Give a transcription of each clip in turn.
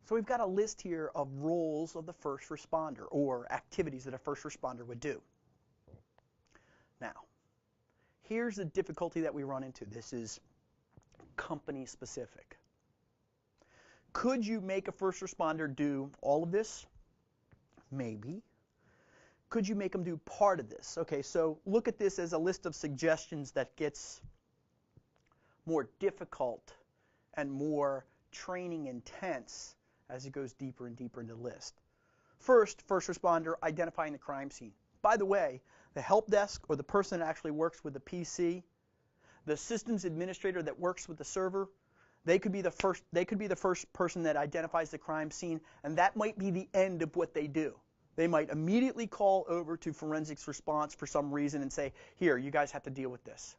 So we've got a list here of roles of the first responder or activities that a first responder would do. Now, here's the difficulty that we run into. This is company specific. Could you make a first responder do all of this? Maybe. Could you make them do part of this? Okay, so look at this as a list of suggestions that gets more difficult and more training intense as it goes deeper and deeper into the list. First responder, identifying the crime scene. By the way, the help desk or the person that actually works with the PC, the systems administrator that works with the server, they could be the first person that identifies the crime scene, and that might be the end of what they do. They might immediately call over to forensics response for some reason and say, here, you guys have to deal with this.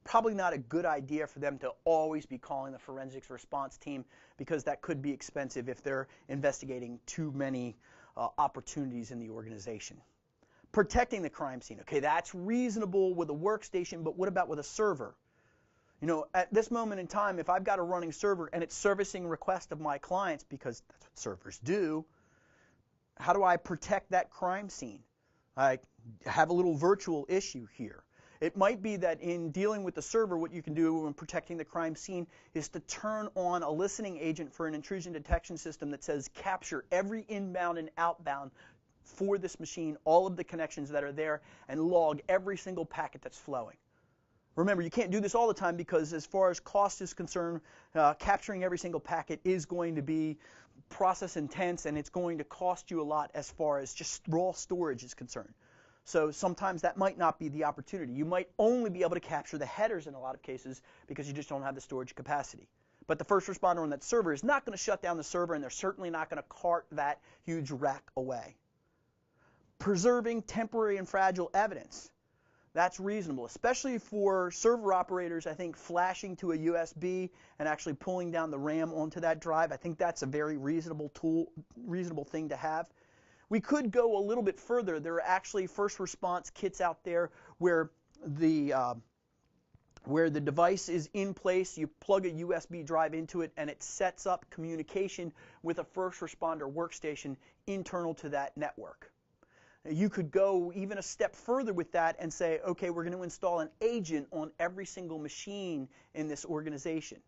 Probably not a good idea for them to always be calling the forensics response team, because that could be expensive if they're investigating too many opportunities in the organization. Protecting the crime scene. Okay, that's reasonable with a workstation, but what about with a server? You know, at this moment in time, if I've got a running server and it's servicing requests of my clients, because that's what servers do, how do I protect that crime scene? I have a little virtual issue here. It might be that in dealing with the server, what you can do when protecting the crime scene is to turn on a listening agent for an intrusion detection system that says capture every inbound and outbound for this machine, all of the connections that are there, and log every single packet that's flowing. Remember, you can't do this all the time because as far as cost is concerned, capturing every single packet is going to be process intense, and it's going to cost you a lot as far as just raw storage is concerned. So sometimes that might not be the opportunity. You might only be able to capture the headers in a lot of cases because you just don't have the storage capacity. But the first responder on that server is not going to shut down the server, and they're certainly not going to cart that huge rack away. Preserving temporary and fragile evidence. That's reasonable, especially for server operators. I think flashing to a USB and actually pulling down the RAM onto that drive, I think that's a very reasonable thing to have. We could go a little bit further. There are actually first response kits out there where the device is in place, you plug a USB drive into it, and it sets up communication with a first responder workstation internal to that network. You could go even a step further with that and say, okay, we're going to install an agent on every single machine in this organization.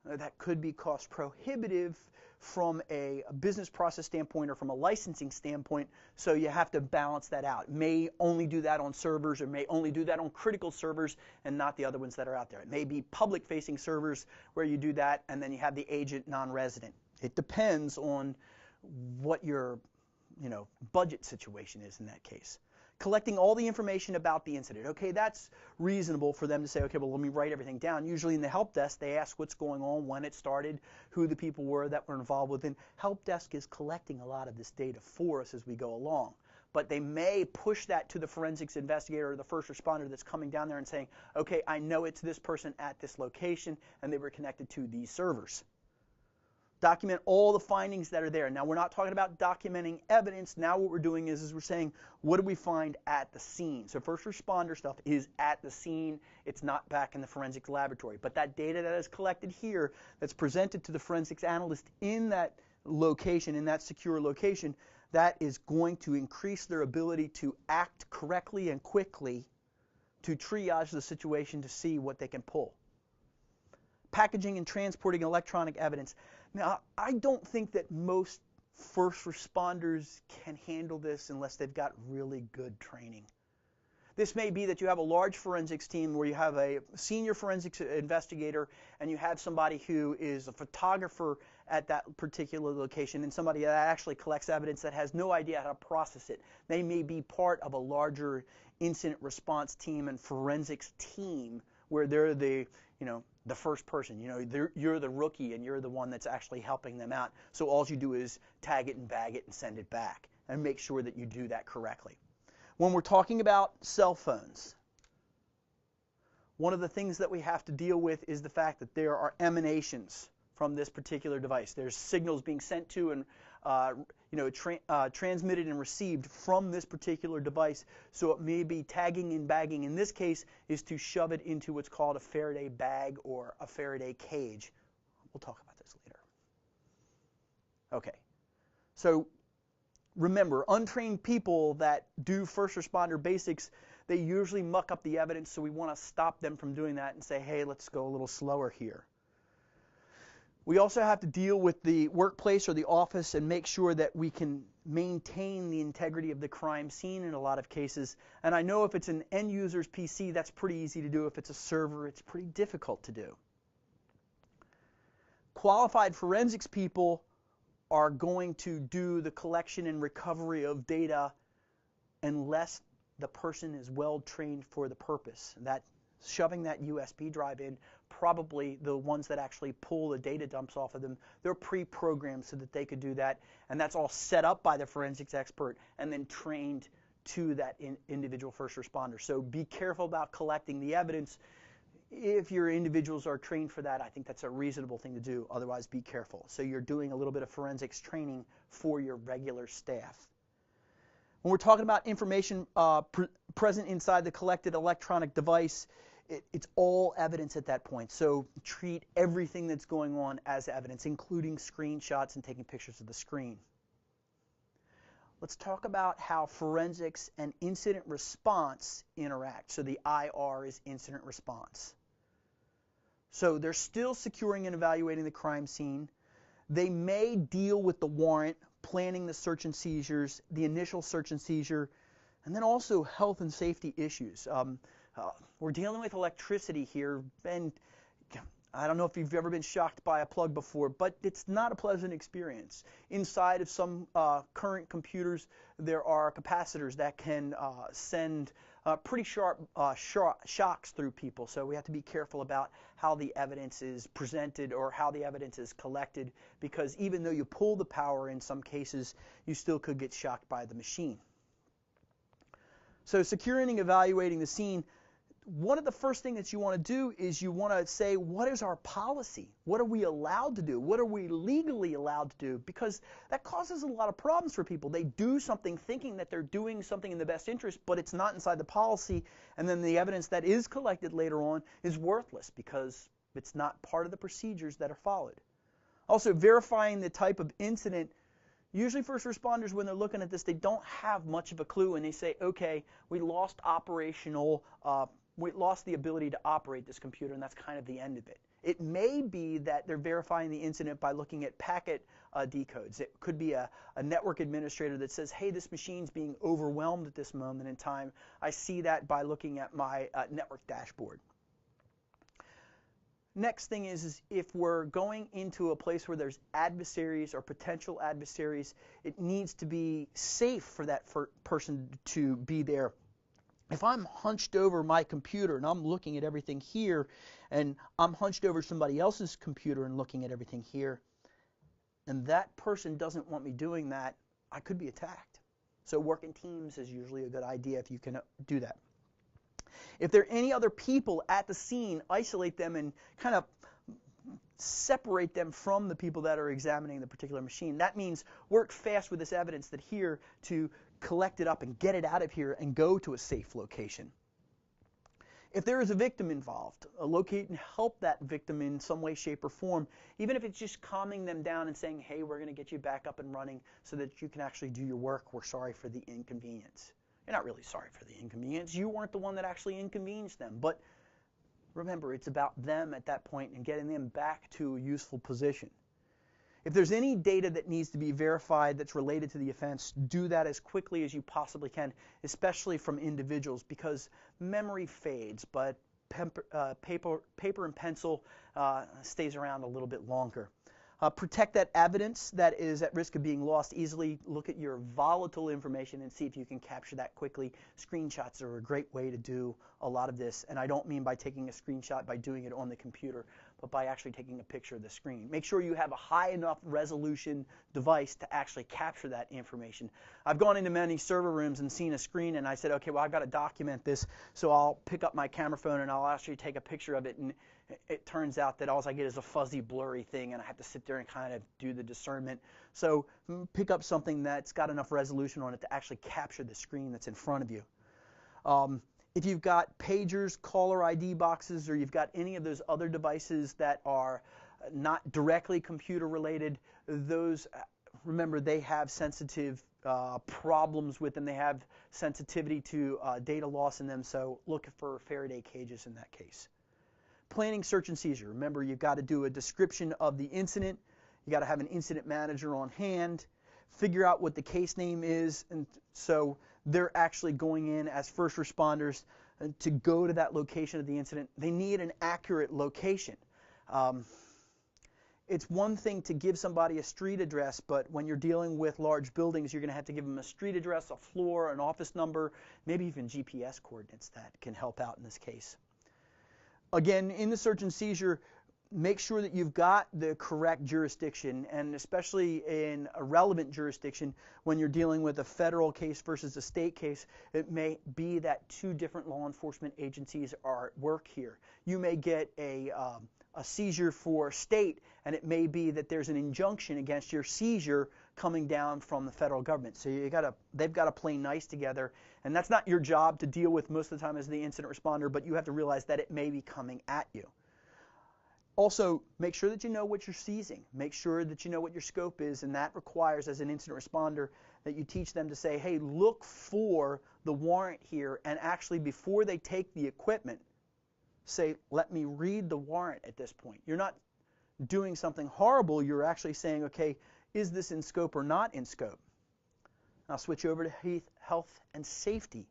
That could be cost prohibitive from a business process standpoint or from a licensing standpoint, so you have to balance that out. It may only do that on servers, or may only do that on critical servers and not the other ones that are out there. It may be public-facing servers where you do that, and then you have the agent non-resident. It depends on what your budget situation is in that case. Collecting all the information about the incident. Okay, that's reasonable for them to say, okay, well, let me write everything down. Usually in the help desk, they ask what's going on, when it started, who the people were that were involved with it. Help desk is collecting a lot of this data for us as we go along. But they may push that to the forensics investigator or the first responder that's coming down there and saying, okay, I know it's this person at this location, and they were connected to these servers. Document all the findings that are there. Now, we're not talking about documenting evidence. Now what we're doing is we're saying, what do we find at the scene? So first responder stuff is at the scene. It's not back in the forensics laboratory. But that data that is collected here, that's presented to the forensics analyst in that location, in that secure location, that is going to increase their ability to act correctly and quickly to triage the situation to see what they can pull. Packaging and transporting electronic evidence. Now, I don't think that most first responders can handle this unless they've got really good training. This may be that you have a large forensics team where you have a senior forensics investigator and you have somebody who is a photographer at that particular location and somebody that actually collects evidence that has no idea how to process it. They may be part of a larger incident response team and forensics team where they're the first person. You're the rookie and you're the one that's actually helping them out. So all you do is tag it and bag it and send it back and make sure that you do that correctly. When we're talking about cell phones, one of the things that we have to deal with is the fact that there are emanations from this particular device. There's signals being sent to and transmitted and received from this particular device. So it may be tagging and bagging. In this case, is to shove it into what's called a Faraday bag or a Faraday cage. We'll talk about this later. Okay, so remember, untrained people that do first responder basics, they usually muck up the evidence, so we want to stop them from doing that and say, hey, let's go a little slower here. We also have to deal with the workplace or the office and make sure that we can maintain the integrity of the crime scene in a lot of cases. And I know if it's an end user's PC, that's pretty easy to do. If it's a server, it's pretty difficult to do. Qualified forensics people are going to do the collection and recovery of data unless the person is well trained for the purpose. That shoving that USB drive in, probably the ones that actually pull the data dumps off of them, they're pre-programmed so that they could do that, and that's all set up by the forensics expert and then trained to that individual first responder. So be careful about collecting the evidence. If your individuals are trained for that, I think that's a reasonable thing to do. Otherwise, be careful. So you're doing a little bit of forensics training for your regular staff. When we're talking about information present inside the collected electronic device, it's all evidence at that point. So treat everything that's going on as evidence, including screenshots and taking pictures of the screen. Let's talk about how forensics and incident response interact. So the IR is incident response. So they're still securing and evaluating the crime scene. They may deal with the warrant, planning the search and seizures, the initial search and seizure, and then also health and safety issues. We're dealing with electricity here, and I don't know if you've ever been shocked by a plug before, but it's not a pleasant experience. Inside of some current computers, there are capacitors that can send pretty sharp shocks through people. So we have to be careful about how the evidence is presented or how the evidence is collected, because even though you pull the power in some cases, you still could get shocked by the machine. So securing and evaluating the scene, one of the first things that you want to do is you want to say, what is our policy? What are we allowed to do? What are we legally allowed to do? Because that causes a lot of problems for people. They do something thinking that they're doing something in the best interest, but it's not inside the policy, and then the evidence that is collected later on is worthless because it's not part of the procedures that are followed. Also, verifying the type of incident. Usually first responders, when they're looking at this, they don't have much of a clue, and they say, okay, we lost the ability to operate this computer, and that's kind of the end of it. It may be that they're verifying the incident by looking at packet decodes. It could be a network administrator that says, hey, this machine's being overwhelmed at this moment in time. I see that by looking at my network dashboard. Next thing is if we're going into a place where there's adversaries or potential adversaries, it needs to be safe for that person to be there. If I'm hunched over my computer and I'm looking at everything here, and I'm hunched over somebody else's computer and looking at everything here, and that person doesn't want me doing that, I could be attacked. So working teams is usually a good idea if you can do that. If there are any other people at the scene, isolate them and kind of separate them from the people that are examining the particular machine. That means work fast with this evidence that here to collect it up and get it out of here and go to a safe location. If there is a victim involved, locate and help that victim in some way, shape, or form, even if it's just calming them down and saying, hey, we're going to get you back up and running so that you can actually do your work. We're sorry for the inconvenience. You're not really sorry for the inconvenience. You weren't the one that actually inconvenienced them. But remember, it's about them at that point and getting them back to a useful position. If there's any data that needs to be verified that's related to the offense, do that as quickly as you possibly can, especially from individuals, because memory fades, but paper and pencil stays around a little bit longer. Protect that evidence that is at risk of being lost easily. Look at your volatile information and see if you can capture that quickly. Screenshots are a great way to do a lot of this, and I don't mean by taking a screenshot by doing it on the computer, but by actually taking a picture of the screen. Make sure you have a high enough resolution device to actually capture that information. I've gone into many server rooms and seen a screen, and I said, okay, well, I've got to document this, so I'll pick up my camera phone and I'll actually take a picture of it, and it turns out that all I get is a fuzzy, blurry thing, and I have to sit there and kind of do the discernment. So pick up something that's got enough resolution on it to actually capture the screen that's in front of you. If you've got pagers, caller ID boxes, or you've got any of those other devices that are not directly computer related, those remember, they have sensitive problems with them. They have sensitivity to data loss in them, so look for Faraday cages in that case. Planning search and seizure. Remember, you've got to do a description of the incident. You got to have an incident manager on hand. Figure out what the case name is, and so they're actually going in as first responders to go to that location of the incident. They need an accurate location. It's one thing to give somebody a street address, but when you're dealing with large buildings, you're going to have to give them a street address, a floor, an office number, maybe even GPS coordinates that can help out in this case. Again, in the search and seizure, make sure that you've got the correct jurisdiction, and especially in a relevant jurisdiction, when you're dealing with a federal case versus a state case, it may be that two different law enforcement agencies are at work here. You may get a seizure for state, and it may be that there's an injunction against your seizure coming down from the federal government. So they've got to play nice together, and that's not your job to deal with most of the time as the incident responder, but you have to realize that it may be coming at you. Also, make sure that you know what you're seizing. Make sure that you know what your scope is, and that requires, as an incident responder, that you teach them to say, hey, look for the warrant here, and actually before they take the equipment, say, let me read the warrant at this point. You're not doing something horrible. You're actually saying, okay, is this in scope or not in scope? I'll switch over to health and safety.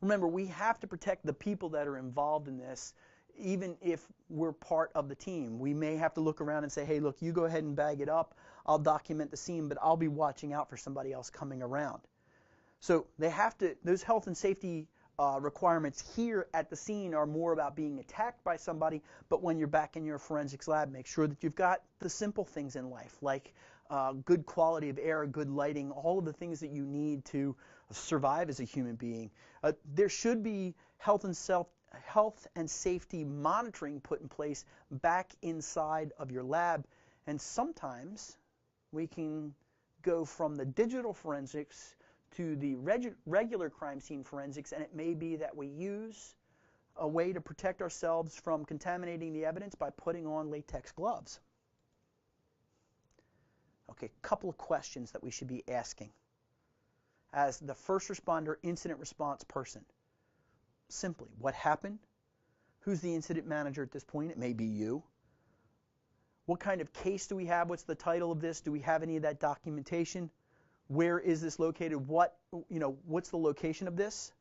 Remember, we have to protect the people that are involved in this, even if we're part of the team. We may have to look around and say, hey, look, you go ahead and bag it up. I'll document the scene, but I'll be watching out for somebody else coming around. So they have to, those health and safety requirements here at the scene are more about being attacked by somebody, but when you're back in your forensics lab, make sure that you've got the simple things in life, like good quality of air, good lighting, all of the things that you need to survive as a human being. There should be health and safety monitoring put in place back inside of your lab, and sometimes we can go from the digital forensics to the regular crime scene forensics, and it may be that we use a way to protect ourselves from contaminating the evidence by putting on latex gloves. Okay, a couple of questions that we should be asking as the first responder incident response person. Simply, what happened? Who's the incident manager at this point? It may be you. What kind of case do we have? What's the title of this? Do we have any of that documentation? Where is this located? What's the location of this?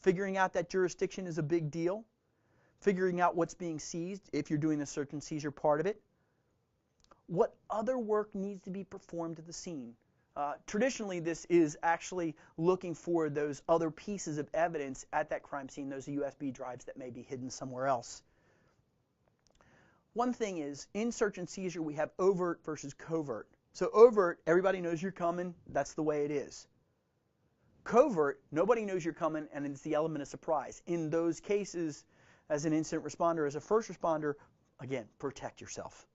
Figuring out that jurisdiction is a big deal. Figuring out what's being seized if you're doing the search and seizure part of it. What other work needs to be performed at the scene? Traditionally, this is actually looking for those other pieces of evidence at that crime scene, those USB drives that may be hidden somewhere else. One thing is, in search and seizure, we have overt versus covert. So overt, everybody knows you're coming. That's the way it is. Covert, nobody knows you're coming, and it's the element of surprise. In those cases, as an incident responder, as a first responder, again, protect yourself.